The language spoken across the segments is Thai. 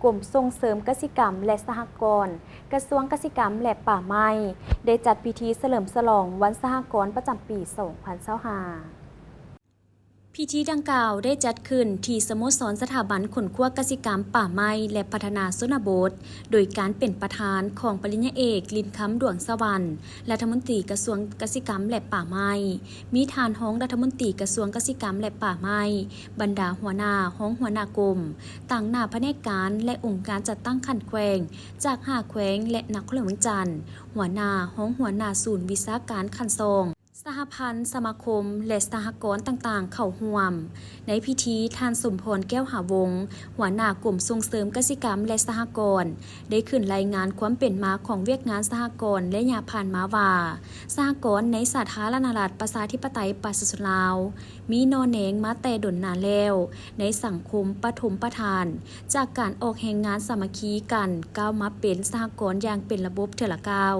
กรมส่งเสริมเกษตรกรรมและสหกรณ์กระทรวงเกษตรกรรมและป่าไม้ได้จัดพิธีเฉลิมฉลองวันสหกรณ์ประจำปี 2025 พิธีดังกล่าวได้จัดขึ้นที่สโมสรสถาบันขนครัวกสิกรรมป่าไม้และพัฒนาชนบทโดยการเป็นประธานของปริญญาเอกลินคำดวงสวรรค์รัฐมนตรีกระทรวงเกษตรกรรมและป่าไม้มีทานห้องรัฐมนตรีกระทรวงเกษตรกรรมและป่าไม้บรรดาหัวหน้าห้องหัวหน้ากรมต่างหน้าแผนกการและองค์การจัดตั้งขันแขวงจาก5แขวงและนครหลวงจันทร์หัวหน้าห้องหัวหน้าศูนย์วิชาการขันซองสหพันธ์สมาคมและสหกรณ์ต่างๆเข้าร่วมในพิธีท่านสมพรแก้วหาวงศ์หัวหน้ากลุ่มส่งเสริมเกษตรกรรมและสหกรณ์ได้ขึ้นรายงานความเป็นมาของเวียกงานสหกรณ์และยาผ่านมาว่าสหกรณ์ในสาธารณรัฐประชาธิปไตยประชาชนลาวมีนอแหนงมาแต่ดนนานแล้วในสังคมปฐมประทานจากการออกแห่งงานสามัคคีกันก้าวมาเป็นสหกรณ์อย่างเป็นระบบเถละก้าว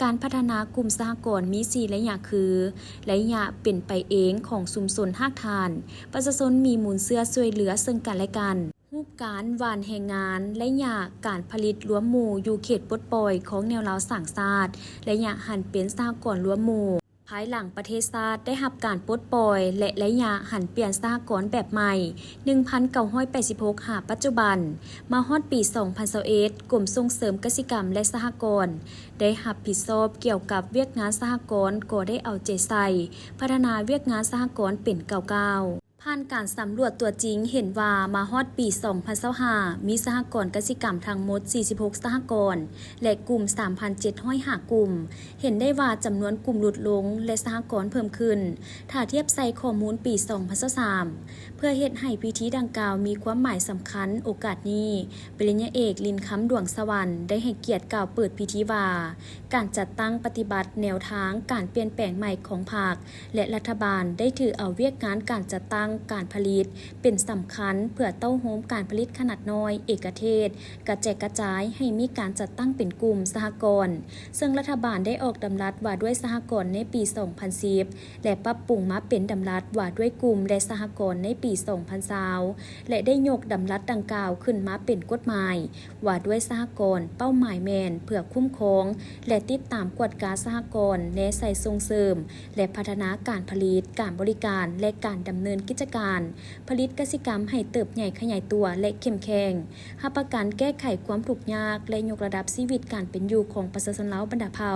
การพัฒนากลุ่มสหกรณ์มี4ระยะคือและยะเป็นไปเองของชุมชนหากทานประชาชนมีมูลเสื้อช่วยเหลือซึ่งกันและกันรูปการหวานแห่งงานและยะการผลิตรวมหมู่อยู่เขตปลดปล่อยของแนวราวสร้างชาติและยะหันเป็นสหกรณ์รวมหมู่ภายหลังประเทศชาติได้รับการปลดปล่อยและระยะหันเปลี่ยนสหกรณ์แบบใหม่ 1986 หาปัจจุบันมาฮอดปี 2021 กรมส่งเสริมเกษตรกรรมและสหกรณ์ได้รับผิดชอบเกี่ยวกับเวียกงานสหกรณ์ก็ได้เอาใจใส่พัฒนาเวียกงานสหกรณ์เป็นก้าวผ่านการสำรวจตัวจริงเห็นว่ามาฮอดปี 2025 มีสหกรณ์กสิกรรมทั้งหมด 46 สหกรณ์และกลุ่ม 3,705 กลุ่มเห็นได้ว่าจำนวนกลุ่มลดลงและสหกรณ์เพิ่มขึ้นถ้าเทียบใส่ข้อมูลปี 2023 เพื่อเฮ็ดให้พิธีดังกล่าวมีความหมายสำคัญโอกาสนี้ปริญญาเอกลินคำดวงสวรรค์ได้ให้เกียรติกล่าวเปิดพิธีว่าการจัดตั้งปฏิบัติแนวทางการเปลี่ยนแปลงใหม่ของภาคและรัฐบาลได้ถือเอาเวียกงานการจัดตั้งการผลิตเป็นสำคัญเพื่อเต้าโฮมการผลิตขนาดน้อยเอกเทศกระแจกกระจายให้มีการจัดตั้งเป็นกลุ่มสหกรณ์ซึ่งรัฐบาลได้ออกดำรัสว่าด้วยสหกรณ์ในปี 2010 และปรับปรุงมาเป็นดำรัสว่าด้วยกลุ่มและสหกรณ์ในปี 2020 และได้ยกดำรัสดังกล่าวขึ้นมาเป็นกฎหมายว่าด้วยสหกรณ์เป้าหมายแมนเพื่อคุ้มครองและติดตามกวดกาสหกรณ์และใส่ส่งเสริมและพัฒนาการผลิตการบริการและการดำเนินกิจการผลิตกสิกรรมให้เติบใหญ่ขยายตัวและเข้มแข็งรับประกันแก้ไขความทุกข์ยากและยกระดับชีวิตการเป็นอยู่ของประชาชนลาวบรรดาเผ่า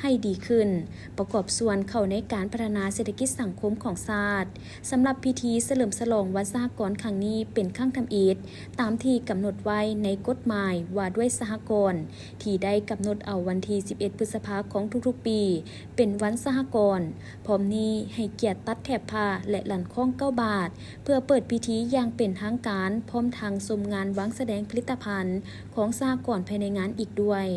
ให้ดีขึ้นประกอบส่วนเข้าในการพัฒนาเศรษฐกิจสังคมของชาติสำหรับพิธีเฉลิมฉลองวันสหกรณ์ครั้งนี้เป็นครั้งทำอิฐตามที่กำหนดไว้ในกฎหมายว่าด้วยสหกรณ์ที่ได้กำหนดเอาวันที่ 11 พฤษภาคมของทุกๆปีเป็นวันสหกรณ์พร้อมนี้ให้เกียรติตัดแถบผ้าและหลั่นข้อง9 บาทเพื่อเปิดพิธีอย่างเป็นทางการพร้อมทางชมงานวางแสดงผลิตภัณฑ์ของสหกรณ์ภายในงานอีกด้วย